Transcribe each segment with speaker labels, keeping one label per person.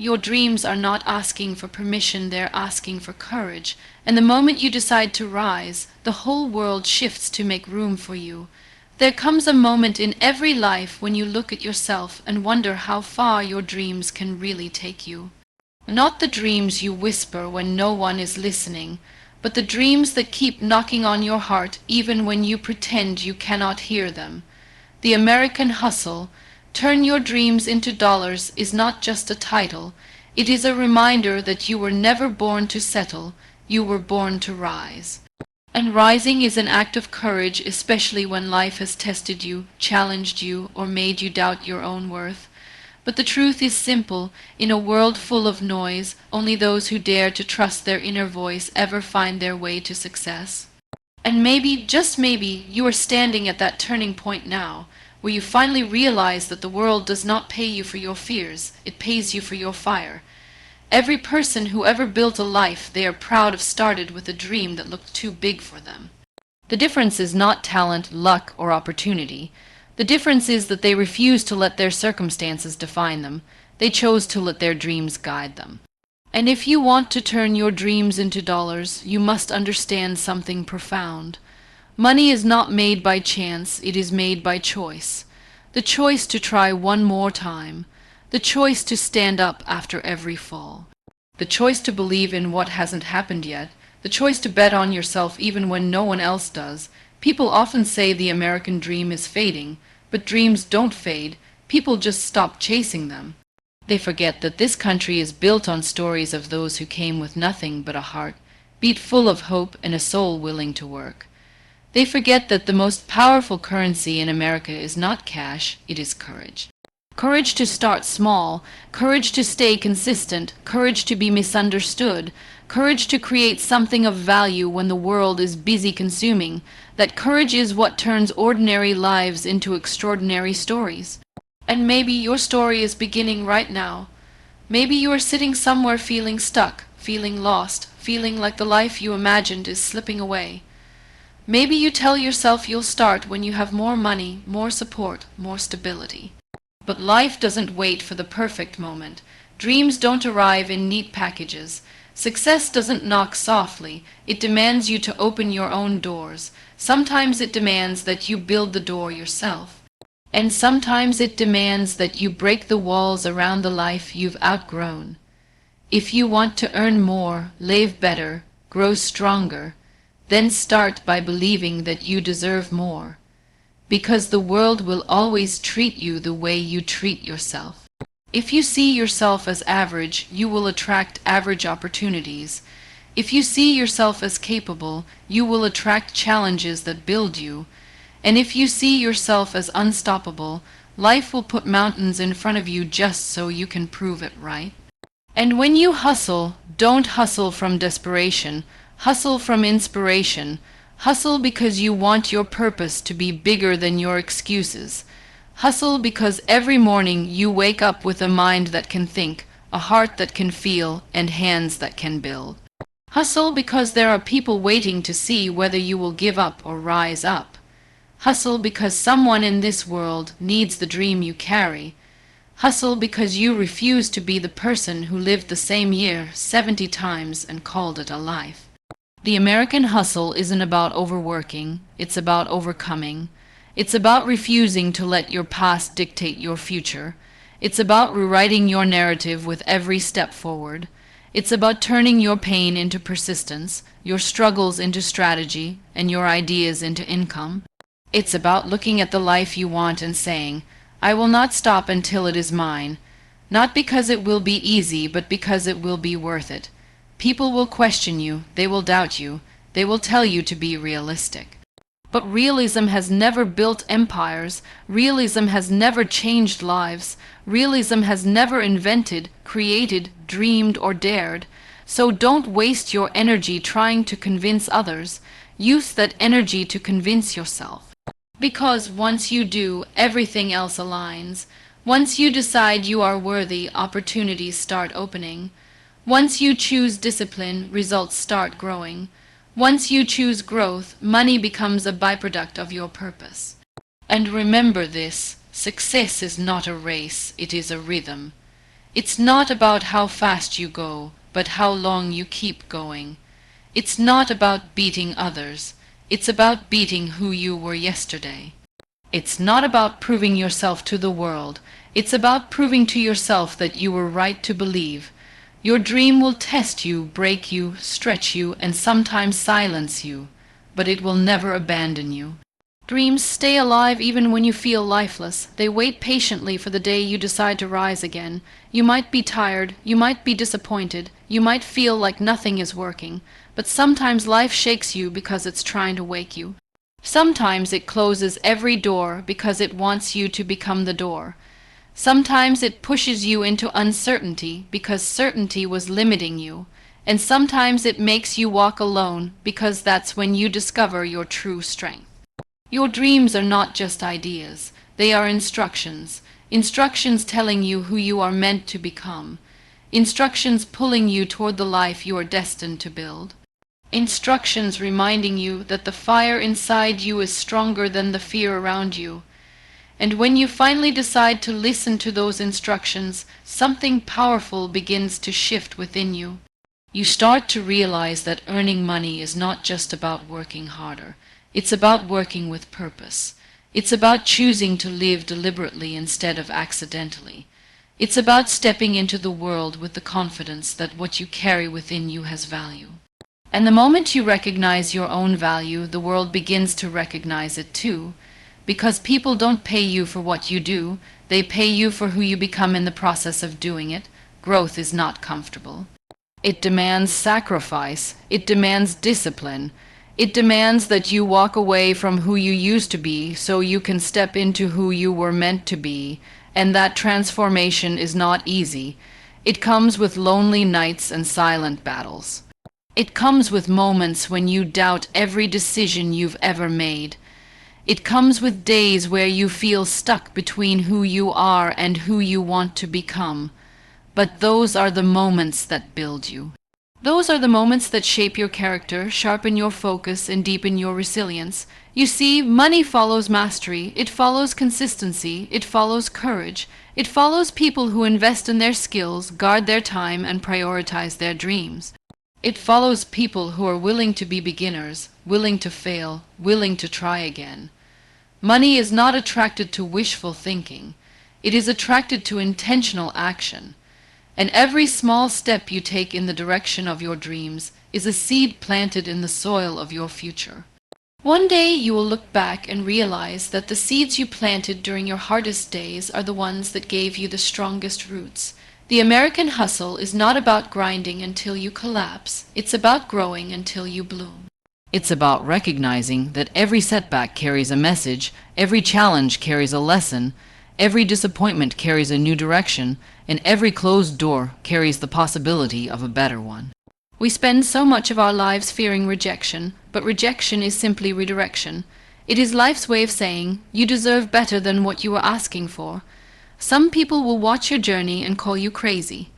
Speaker 1: Your dreams are not asking for permission, they're asking for courage. And the moment you decide to rise, the whole world shifts to make room for you. There comes a moment in every life when you look at yourself and wonder how far your dreams can really take you. Not the dreams you whisper when no one is listening, but the dreams that keep knocking on your heart even when you pretend you cannot hear them. The American hustle, turn your dreams into dollars, is not just a title. It is a reminder that you were never born to settle, you were born to rise. And rising is an act of courage, especially when life has tested you, challenged you, or made you doubt your own worth. But the truth is simple. In a world full of noise, only those who dare to trust their inner voice ever find their way to success. And maybe, just maybe, you are standing at that turning point now, where you finally realize that the world does not pay you for your fears, it pays you for your fire. Every person who ever built a life they are proud of started with a dream that looked too big for them. The difference is not talent, luck, or opportunity. The difference is that they refused to let their circumstances define them. They chose to let their dreams guide them. And if you want to turn your dreams into dollars, you must understand something profound. Money is not made by chance, it is made by choice. The choice to try one more time. The choice to stand up after every fall. The choice to believe in what hasn't happened yet. The choice to bet on yourself even when no one else does. People often say the American dream is fading, but dreams don't fade. People just stop chasing them. They forget that this country is built on stories of those who came with nothing but a heart, beat full of hope and a soul willing to work. They forget that the most powerful currency in America is not cash, it is courage. Courage to start small, courage to stay consistent, courage to be misunderstood, courage to create something of value when the world is busy consuming. That courage is what turns ordinary lives into extraordinary stories. And maybe your story is beginning right now. Maybe you are sitting somewhere feeling stuck, feeling lost, feeling like the life you imagined is slipping away. Maybe you tell yourself you'll start when you have more money, more support, more stability. But life doesn't wait for the perfect moment. Dreams don't arrive in neat packages. Success doesn't knock softly. It demands you to open your own doors. Sometimes it demands that you build the door yourself. And sometimes it demands that you break the walls around the life you've outgrown. If you want to earn more, live better, grow stronger, then start by believing that you deserve more. Because the world will always treat you the way you treat yourself. If you see yourself as average, you will attract average opportunities. If you see yourself as capable, you will attract challenges that build you. And if you see yourself as unstoppable, life will put mountains in front of you just so you can prove it right. And when you hustle, don't hustle from desperation, hustle from inspiration. Hustle because you want your purpose to be bigger than your excuses. Hustle because every morning you wake up with a mind that can think, a heart that can feel, and hands that can build. Hustle because there are people waiting to see whether you will give up or rise up. Hustle because someone in this world needs the dream you carry. Hustle because you refuse to be the person who lived the same year 70 times and called it a life. The American hustle isn't about overworking, it's about overcoming. It's about refusing to let your past dictate your future. It's about rewriting your narrative with every step forward. It's about turning your pain into persistence, your struggles into strategy, and your ideas into income. It's about looking at the life you want and saying, I will not stop until it is mine. Not because it will be easy, but because it will be worth it. People will question you, they will doubt you, they will tell you to be realistic. But realism has never built empires, realism has never changed lives, realism has never invented, created, dreamed, or dared. So don't waste your energy trying to convince others, use that energy to convince yourself. Because once you do, everything else aligns. Once you decide you are worthy, opportunities start opening. Once you choose discipline, results start growing. Once you choose growth, money becomes a byproduct of your purpose. And remember this, success is not a race, it is a rhythm. It's not about how fast you go, but how long you keep going. It's not about beating others. It's about beating who you were yesterday. It's not about proving yourself to the world. It's about proving to yourself that you were right to believe. Your dream will test you, break you, stretch you, and sometimes silence you, but it will never abandon you. Dreams stay alive even when you feel lifeless. They wait patiently for the day you decide to rise again. You might be tired, you might be disappointed, you might feel like nothing is working, but sometimes life shakes you because it's trying to wake you. Sometimes it closes every door because it wants you to become the door. Sometimes it pushes you into uncertainty because certainty was limiting you. And sometimes it makes you walk alone because that's when you discover your true strength. Your dreams are not just ideas. They are instructions. Instructions telling you who you are meant to become. Instructions pulling you toward the life you are destined to build. Instructions reminding you that the fire inside you is stronger than the fear around you. And when you finally decide to listen to those instructions, something powerful begins to shift within you. You start to realize that earning money is not just about working harder. It's about working with purpose. It's about choosing to live deliberately instead of accidentally. It's about stepping into the world with the confidence that what you carry within you has value. And the moment you recognize your own value, the world begins to recognize it too. Because people don't pay you for what you do, they pay you for who you become in the process of doing it. Growth is not comfortable. It demands sacrifice. It demands discipline. It demands that you walk away from who you used to be so you can step into who you were meant to be, and that transformation is not easy. It comes with lonely nights and silent battles. It comes with moments when you doubt every decision you've ever made. It comes with days where you feel stuck between who you are and who you want to become. But those are the moments that build you. Those are the moments that shape your character, sharpen your focus, and deepen your resilience. You see, money follows mastery, it follows consistency, it follows courage, it follows people who invest in their skills, guard their time, and prioritize their dreams. It follows people who are willing to be beginners, willing to fail, willing to try again. Money is not attracted to wishful thinking. It is attracted to intentional action. And every small step you take in the direction of your dreams is a seed planted in the soil of your future. One day you will look back and realize that the seeds you planted during your hardest days are the ones that gave you the strongest roots. The American hustle is not about grinding until you collapse. It's about growing until you bloom. It's about recognizing that every setback carries a message, every challenge carries a lesson, every disappointment carries a new direction, and every closed door carries the possibility of a better one. We spend so much of our lives fearing rejection, but rejection is simply redirection. It is life's way of saying, you deserve better than what you were asking for. Some people will watch your journey and call you crazy.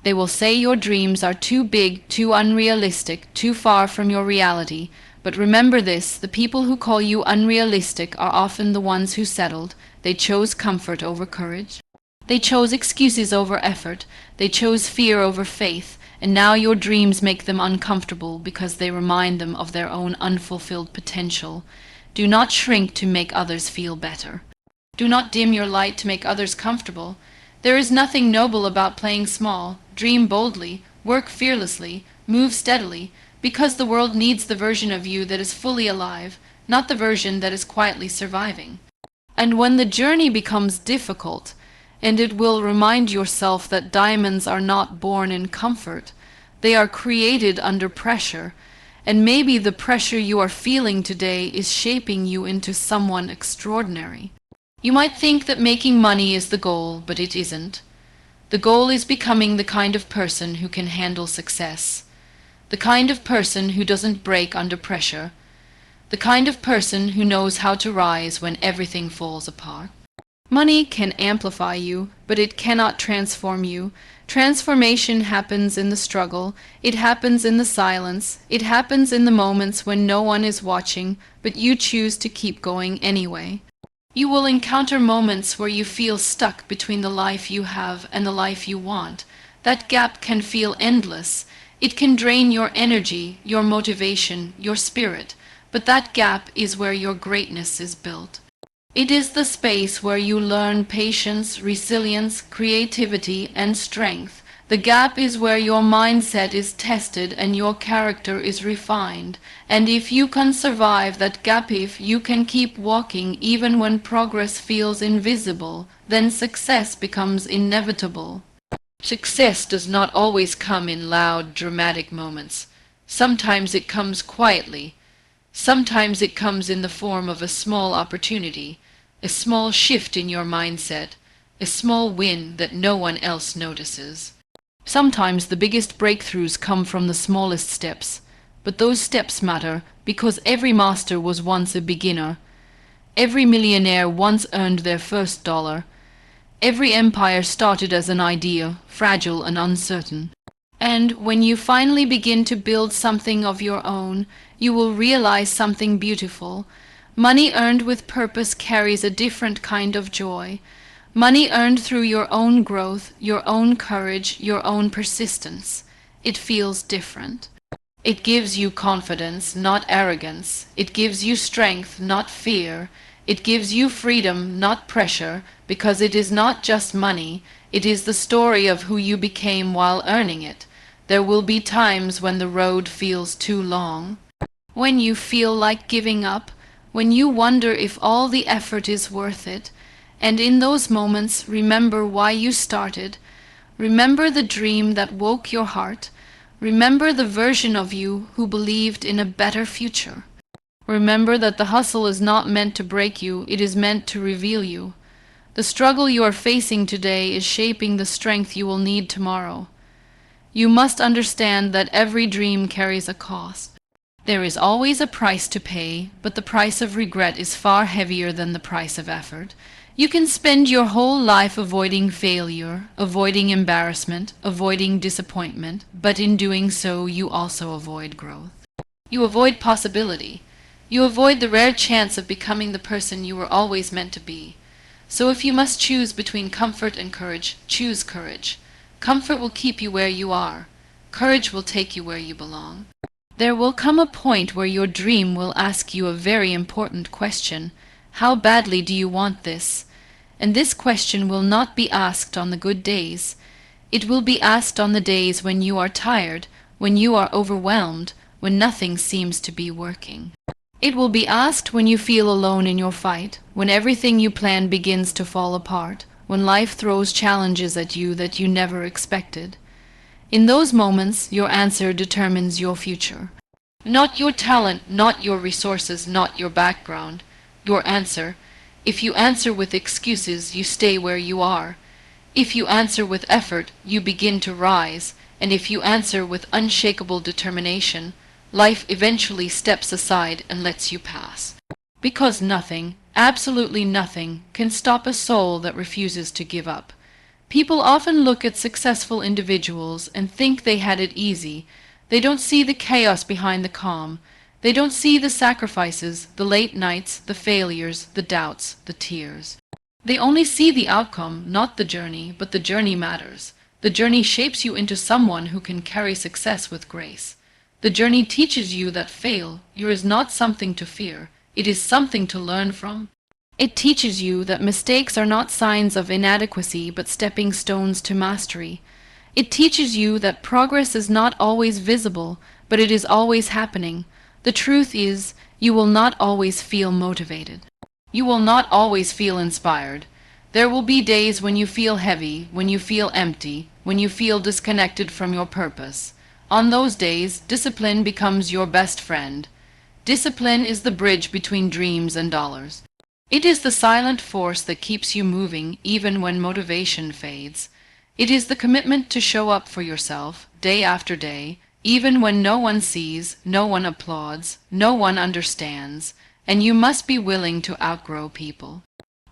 Speaker 1: They will say your dreams are too big, too unrealistic, too far from your reality. But remember this, the people who call you unrealistic are often the ones who settled. They chose comfort over courage. They chose excuses over effort. They chose fear over faith. And now your dreams make them uncomfortable because they remind them of their own unfulfilled potential. Do not shrink to make others feel better. Do not dim your light to make others comfortable. There is nothing noble about playing small. Dream boldly, work fearlessly, move steadily, because the world needs the version of you that is fully alive, not the version that is quietly surviving. And when the journey becomes difficult, and it will remind yourself that diamonds are not born in comfort, they are created under pressure, and maybe the pressure you are feeling today is shaping you into someone extraordinary. You might think that making money is the goal, but it isn't. The goal is becoming the kind of person who can handle success, the kind of person who doesn't break under pressure, the kind of person who knows how to rise when everything falls apart. Money can amplify you, but it cannot transform you. Transformation happens in the struggle, it happens in the silence, it happens in the moments when no one is watching, but you choose to keep going anyway. You will encounter moments where you feel stuck between the life you have and the life you want. That gap can feel endless. It can drain your energy, your motivation, your spirit. But that gap is where your greatness is built. It is the space where you learn patience, resilience, creativity, and strength. The gap is where your mindset is tested and your character is refined. And if you can survive that gap, if you can keep walking even when progress feels invisible, then success becomes inevitable. Success does not always come in loud, dramatic moments. Sometimes it comes quietly. Sometimes it comes in the form of a small opportunity, a small shift in your mindset, a small win that no one else notices. Sometimes the biggest breakthroughs come from the smallest steps, but those steps matter because every master was once a beginner. Every millionaire once earned their first dollar. Every empire started as an idea, fragile and uncertain. And when you finally begin to build something of your own, you will realize something beautiful. Money earned with purpose carries a different kind of joy. Money earned through your own growth, your own courage, your own persistence. It feels different. It gives you confidence, not arrogance. It gives you strength, not fear. It gives you freedom, not pressure, because it is not just money. It is the story of who you became while earning it. There will be times when the road feels too long, when you feel like giving up, when you wonder if all the effort is worth it. And in those moments, remember why you started. Remember the dream that woke your heart. Remember the version of you who believed in a better future. Remember that the hustle is not meant to break you, it is meant to reveal you. The struggle you are facing today is shaping the strength you will need tomorrow. You must understand that every dream carries a cost. There is always a price to pay, but the price of regret is far heavier than the price of effort. You can spend your whole life avoiding failure, avoiding embarrassment, avoiding disappointment, but in doing so you also avoid growth. You avoid possibility. You avoid the rare chance of becoming the person you were always meant to be. So if you must choose between comfort and courage, choose courage. Comfort will keep you where you are. Courage will take you where you belong. There will come a point where your dream will ask you a very important question. How badly do you want this? And this question will not be asked on the good days. It will be asked on the days when you are tired, when you are overwhelmed, when nothing seems to be working. It will be asked when you feel alone in your fight, when everything you plan begins to fall apart, when life throws challenges at you that you never expected. In those moments, your answer determines your future. Not your talent, not your resources, not your background. Your answer. If you answer with excuses, you stay where you are. If you answer with effort, you begin to rise. And if you answer with unshakable determination, life eventually steps aside and lets you pass. Because nothing, absolutely nothing, can stop a soul that refuses to give up. People often look at successful individuals and think they had it easy. They don't see the chaos behind the calm. They don't see the sacrifices, the late nights, the failures, the doubts, the tears. They only see the outcome, not the journey, but the journey matters. The journey shapes you into someone who can carry success with grace. The journey teaches you that failure is not something to fear. It is something to learn from. It teaches you that mistakes are not signs of inadequacy but stepping stones to mastery. It teaches you that progress is not always visible, but it is always happening. The truth is, you will not always feel motivated. You will not always feel inspired. There will be days when you feel heavy, when you feel empty, when you feel disconnected from your purpose. On those days, discipline becomes your best friend. Discipline is the bridge between dreams and dollars. It is the silent force that keeps you moving even when motivation fades. It is the commitment to show up for yourself, day after day, even when no one sees, no one applauds, no one understands, and you must be willing to outgrow people.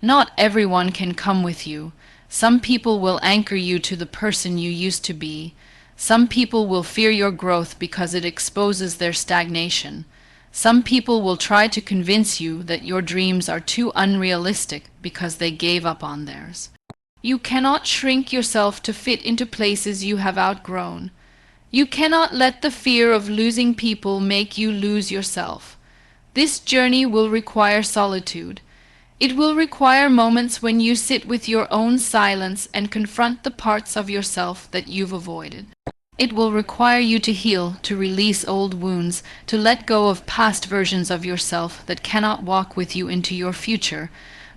Speaker 1: Not everyone can come with you. Some people will anchor you to the person you used to be. Some people will fear your growth because it exposes their stagnation. Some people will try to convince you that your dreams are too unrealistic because they gave up on theirs. You cannot shrink yourself to fit into places you have outgrown. You cannot let the fear of losing people make you lose yourself. This journey will require solitude. It will require moments when you sit with your own silence and confront the parts of yourself that you've avoided. It will require you to heal, to release old wounds, to let go of past versions of yourself that cannot walk with you into your future.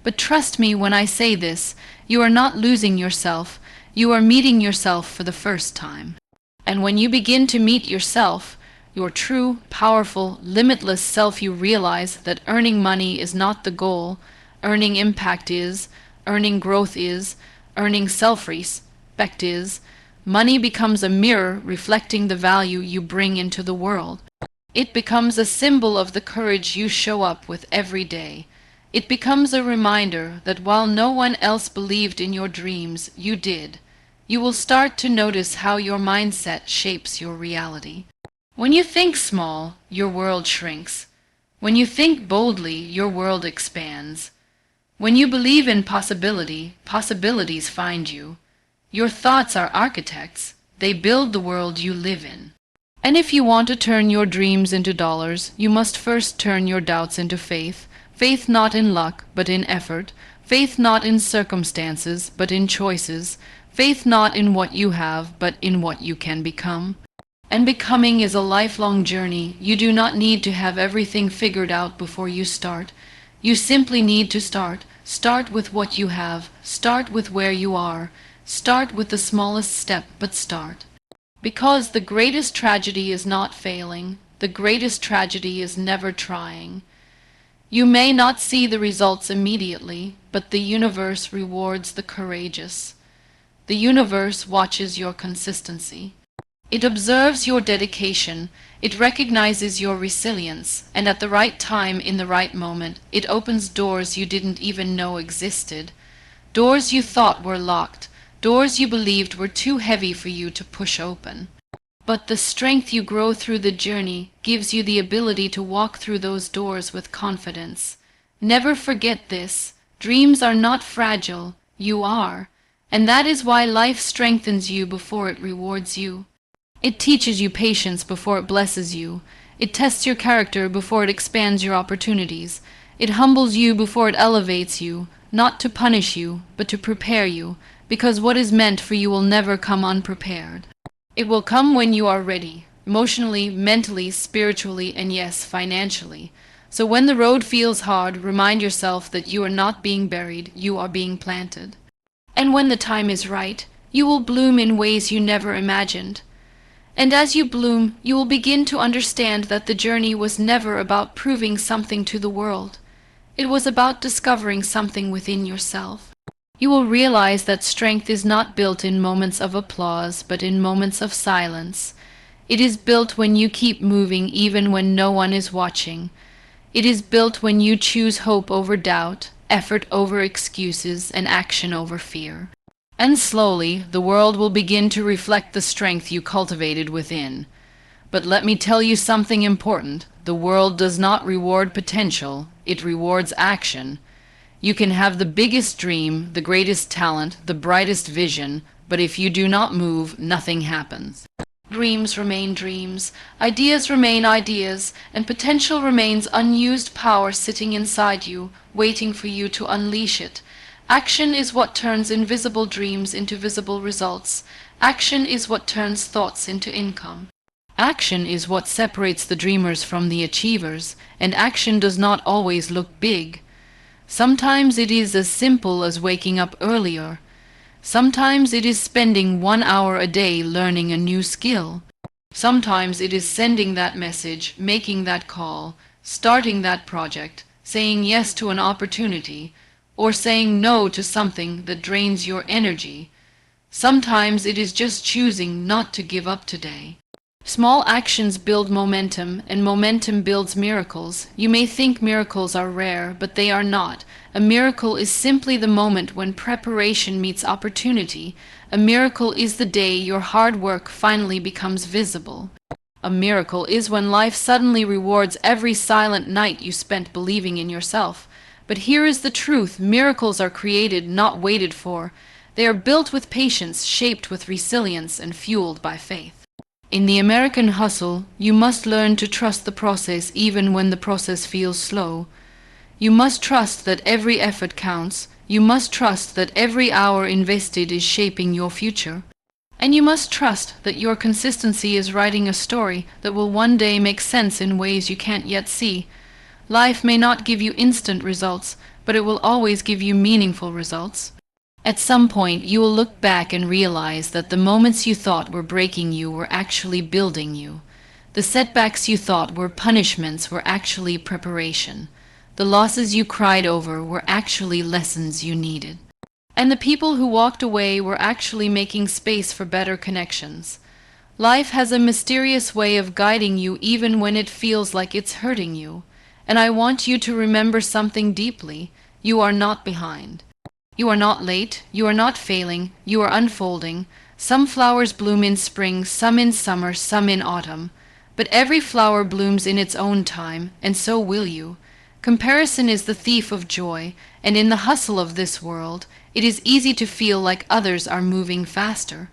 Speaker 1: But trust me when I say this, you are not losing yourself, you are meeting yourself for the first time. And when you begin to meet yourself, your true, powerful, limitless self, you realize that earning money is not the goal, earning impact is, earning growth is, earning self-respect is. Money becomes a mirror reflecting the value you bring into the world. It becomes a symbol of the courage you show up with every day. It becomes a reminder that while no one else believed in your dreams, you did. You will start to notice how your mindset shapes your reality. When you think small, your world shrinks. When you think boldly, your world expands. When you believe in possibility, possibilities find you. Your thoughts are architects. They build the world you live in. And if you want to turn your dreams into dollars, you must first turn your doubts into faith. Faith not in luck, but in effort. Faith not in circumstances, but in choices. Faith not in what you have, but in what you can become. And becoming is a lifelong journey. You do not need to have everything figured out before you start. You simply need to start. Start with what you have. Start with where you are. Start with the smallest step, but start. Because the greatest tragedy is not failing. The greatest tragedy is never trying. You may not see the results immediately, but the universe rewards the courageous. The universe watches your consistency. It observes your dedication, it recognizes your resilience, and at the right time, in the right moment, it opens doors you didn't even know existed. Doors you thought were locked, doors you believed were too heavy for you to push open. But the strength you grow through the journey gives you the ability to walk through those doors with confidence. Never forget this. Dreams are not fragile, you are. And that is why life strengthens you before it rewards you. It teaches you patience before it blesses you. It tests your character before it expands your opportunities. It humbles you before it elevates you, not to punish you, but to prepare you, because what is meant for you will never come unprepared. It will come when you are ready, emotionally, mentally, spiritually, and yes, financially. So when the road feels hard, remind yourself that you are not being buried, you are being planted. And when the time is right, you will bloom in ways you never imagined. And as you bloom, you will begin to understand that the journey was never about proving something to the world. It was about discovering something within yourself. You will realize that strength is not built in moments of applause, but in moments of silence. It is built when you keep moving even when no one is watching. It is built when you choose hope over doubt, effort over excuses, and action over fear. And slowly, the world will begin to reflect the strength you cultivated within. But let me tell you something important. The world does not reward potential, it rewards action. You can have the biggest dream, the greatest talent, the brightest vision, but if you do not move, nothing happens. Dreams remain dreams, ideas remain ideas, and potential remains unused power sitting inside you, waiting for you to unleash it. Action is what turns invisible dreams into visible results. Action is what turns thoughts into income. Action is what separates the dreamers from the achievers, and action does not always look big. Sometimes it is as simple as waking up earlier. Sometimes it is spending 1 hour a day learning a new skill. Sometimes it is sending that message, making that call, starting that project, saying yes to an opportunity, or saying no to something that drains your energy. Sometimes it is just choosing not to give up today. Small actions build momentum, and momentum builds miracles. You may think miracles are rare, but they are not. A miracle is simply the moment when preparation meets opportunity. A miracle is the day your hard work finally becomes visible. A miracle is when life suddenly rewards every silent night you spent believing in yourself. But here is the truth: miracles are created, not waited for. They are built with patience, shaped with resilience, and fueled by faith. In the American hustle, you must learn to trust the process even when the process feels slow. You must trust that every effort counts. You must trust that every hour invested is shaping your future. And you must trust that your consistency is writing a story that will one day make sense in ways you can't yet see. Life may not give you instant results, but it will always give you meaningful results. At some point, you will look back and realize that the moments you thought were breaking you were actually building you. The setbacks you thought were punishments were actually preparation. The losses you cried over were actually lessons you needed. And the people who walked away were actually making space for better connections. Life has a mysterious way of guiding you even when it feels like it's hurting you. And I want you to remember something deeply. You are not behind. You are not late. You are not failing. You are unfolding. Some flowers bloom in spring, some in summer, some in autumn. But every flower blooms in its own time, and so will you. Comparison is the thief of joy, and in the hustle of this world, it is easy to feel like others are moving faster.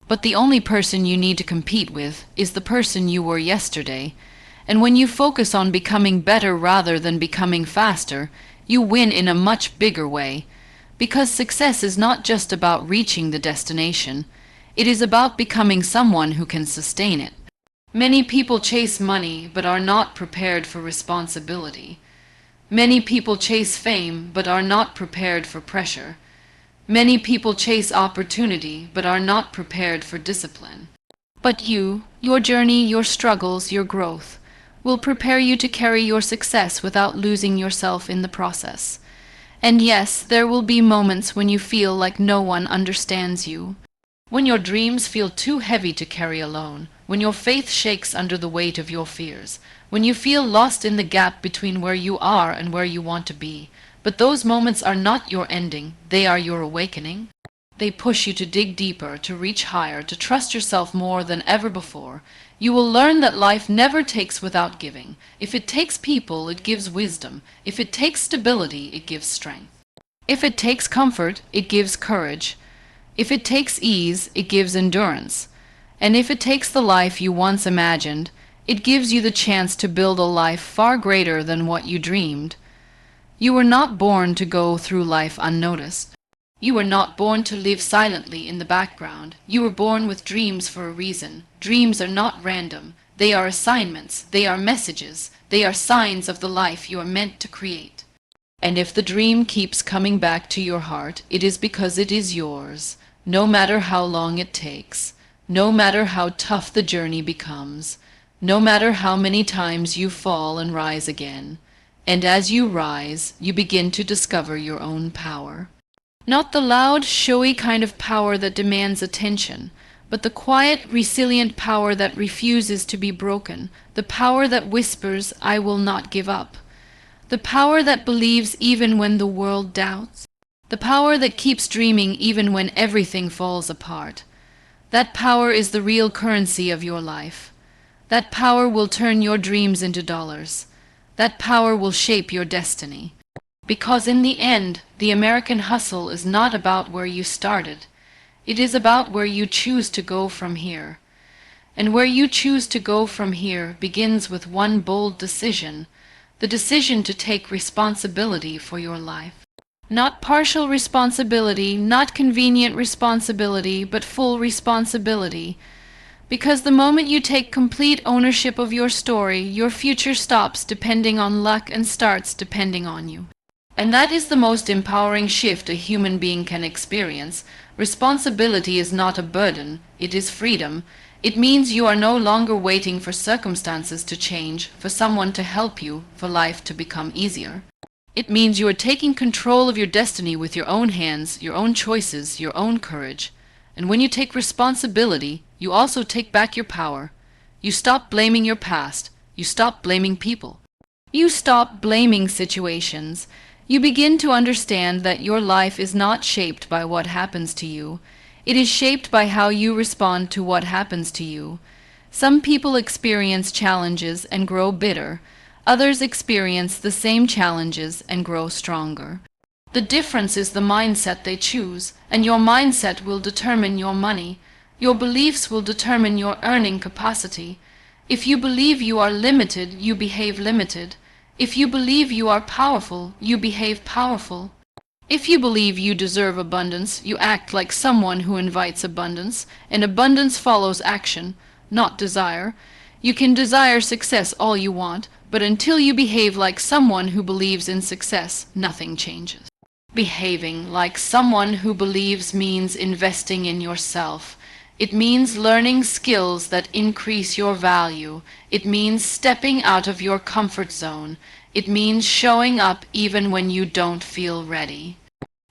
Speaker 1: But the only person you need to compete with is the person you were yesterday. And when you focus on becoming better rather than becoming faster, you win in a much bigger way. Because success is not just about reaching the destination, it is about becoming someone who can sustain it. Many people chase money but are not prepared for responsibility. Many people chase fame but are not prepared for pressure. Many people chase opportunity but are not prepared for discipline. But you, your journey, your struggles, your growth, will prepare you to carry your success without losing yourself in the process. And yes, there will be moments when you feel like no one understands you. When your dreams feel too heavy to carry alone, when your faith shakes under the weight of your fears, when you feel lost in the gap between where you are and where you want to be. But those moments are not your ending, they are your awakening. They push you to dig deeper, to reach higher, to trust yourself more than ever before. You will learn that life never takes without giving. If it takes people, it gives wisdom. If it takes stability, it gives strength. If it takes comfort, it gives courage. If it takes ease, it gives endurance. And if it takes the life you once imagined, it gives you the chance to build a life far greater than what you dreamed. You were not born to go through life unnoticed. You were not born to live silently in the background. You were born with dreams for a reason. Dreams are not random. They are assignments. They are messages. They are signs of the life you are meant to create. And if the dream keeps coming back to your heart, it is because it is yours, no matter how long it takes, no matter how tough the journey becomes, no matter how many times you fall and rise again. And as you rise, you begin to discover your own power. Not the loud, showy kind of power that demands attention, but the quiet, resilient power that refuses to be broken, the power that whispers, "I will not give up." The power that believes even when the world doubts. The power that keeps dreaming even when everything falls apart. That power is the real currency of your life. That power will turn your dreams into dollars. That power will shape your destiny. Because in the end, the American hustle is not about where you started. It is about where you choose to go from here. And where you choose to go from here begins with one bold decision, the decision to take responsibility for your life. Not partial responsibility, not convenient responsibility, but full responsibility. Because the moment you take complete ownership of your story, your future stops depending on luck and starts depending on you. And that is the most empowering shift a human being can experience. Responsibility is not a burden, it is freedom. It means you are no longer waiting for circumstances to change, for someone to help you, for life to become easier. It means you are taking control of your destiny with your own hands, your own choices, your own courage. And when you take responsibility, you also take back your power. You stop blaming your past. You stop blaming people. You stop blaming situations. You begin to understand that your life is not shaped by what happens to you. It is shaped by how you respond to what happens to you. Some people experience challenges and grow bitter. Others experience the same challenges and grow stronger. The difference is the mindset they choose, and your mindset will determine your money. Your beliefs will determine your earning capacity. If you believe you are limited, you behave limited. If you believe you are powerful, you behave powerful. If you believe you deserve abundance, you act like someone who invites abundance, and abundance follows action, not desire. You can desire success all you want, but until you behave like someone who believes in success, nothing changes. Behaving like someone who believes means investing in yourself. It means learning skills that increase your value. It means stepping out of your comfort zone. It means showing up even when you don't feel ready.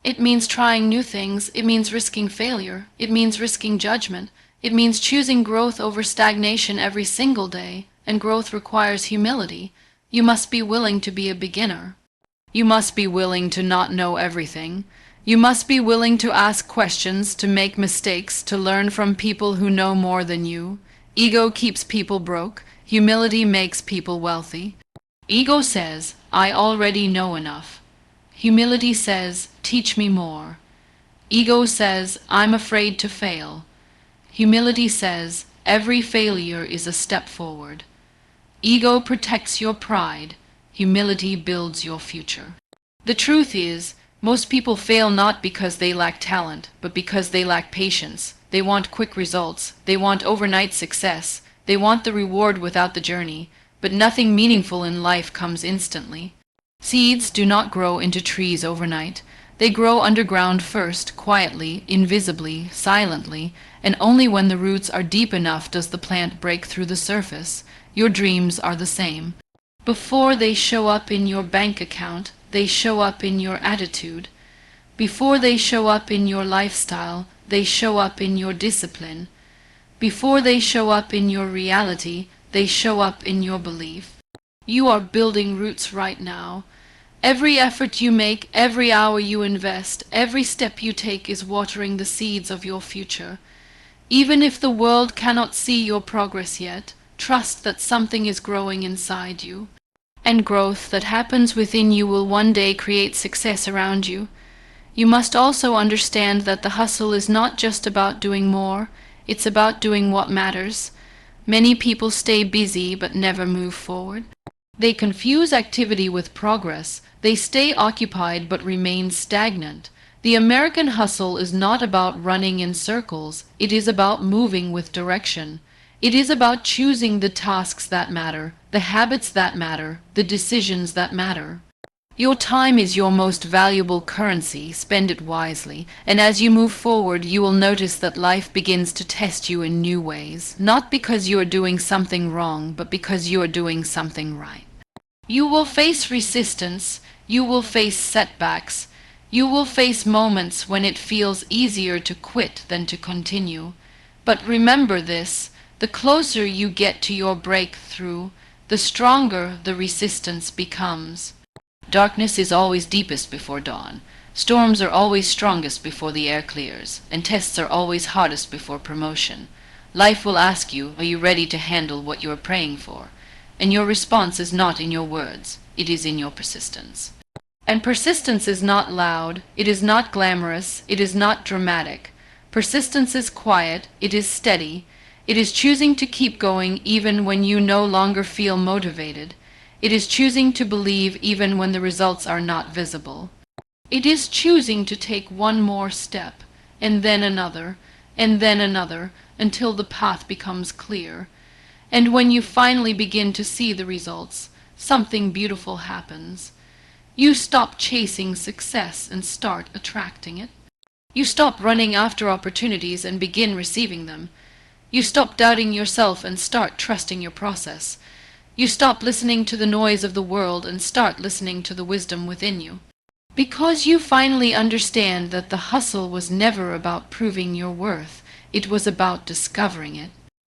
Speaker 1: It means trying new things. It means risking failure. It means risking judgment. It means choosing growth over stagnation every single day, and growth requires humility. You must be willing to be a beginner. You must be willing to not know everything. You must be willing to ask questions, to make mistakes, to learn from people who know more than you. Ego keeps people broke. Humility makes people wealthy. Ego says, I already know enough. Humility says, teach me more. Ego says, I'm afraid to fail. Humility says, every failure is a step forward. Ego protects your pride. Humility builds your future. The truth is, most people fail not because they lack talent, but because they lack patience. They want quick results. They want overnight success. They want the reward without the journey. But nothing meaningful in life comes instantly. Seeds do not grow into trees overnight. They grow underground first, quietly, invisibly, silently, and only when the roots are deep enough does the plant break through the surface. Your dreams are the same. Before they show up in your bank account, they show up in your attitude. Before they show up in your lifestyle, they show up in your discipline. Before they show up in your reality, they show up in your belief. You are building roots right now. Every effort you make, every hour you invest, every step you take is watering the seeds of your future. Even if the world cannot see your progress yet, trust that something is growing inside you. And growth that happens within you will one day create success around you. You must also understand that the hustle is not just about doing more, it's about doing what matters. Many people stay busy but never move forward. They confuse activity with progress. They stay occupied but remain stagnant. The American hustle is not about running in circles. It is about moving with direction. It is about choosing the tasks that matter, the habits that matter, the decisions that matter. Your time is your most valuable currency. Spend it wisely, and as you move forward, you will notice that life begins to test you in new ways, not because you are doing something wrong, but because you are doing something right. You will face resistance. You will face setbacks. You will face moments when it feels easier to quit than to continue. But remember this. The closer you get to your breakthrough, the stronger the resistance becomes. Darkness is always deepest before dawn. Storms are always strongest before the air clears, and tests are always hardest before promotion. Life will ask you, are you ready to handle what you are praying for? And your response is not in your words, it is in your persistence. And persistence is not loud, it is not glamorous, it is not dramatic. Persistence is quiet, it is steady. It is choosing to keep going even when you no longer feel motivated. It is choosing to believe even when the results are not visible. It is choosing to take one more step, and then another, until the path becomes clear. And when you finally begin to see the results, something beautiful happens. You stop chasing success and start attracting it. You stop running after opportunities and begin receiving them. You stop doubting yourself and start trusting your process. You stop listening to the noise of the world and start listening to the wisdom within you. Because you finally understand that the hustle was never about proving your worth, it was about discovering it.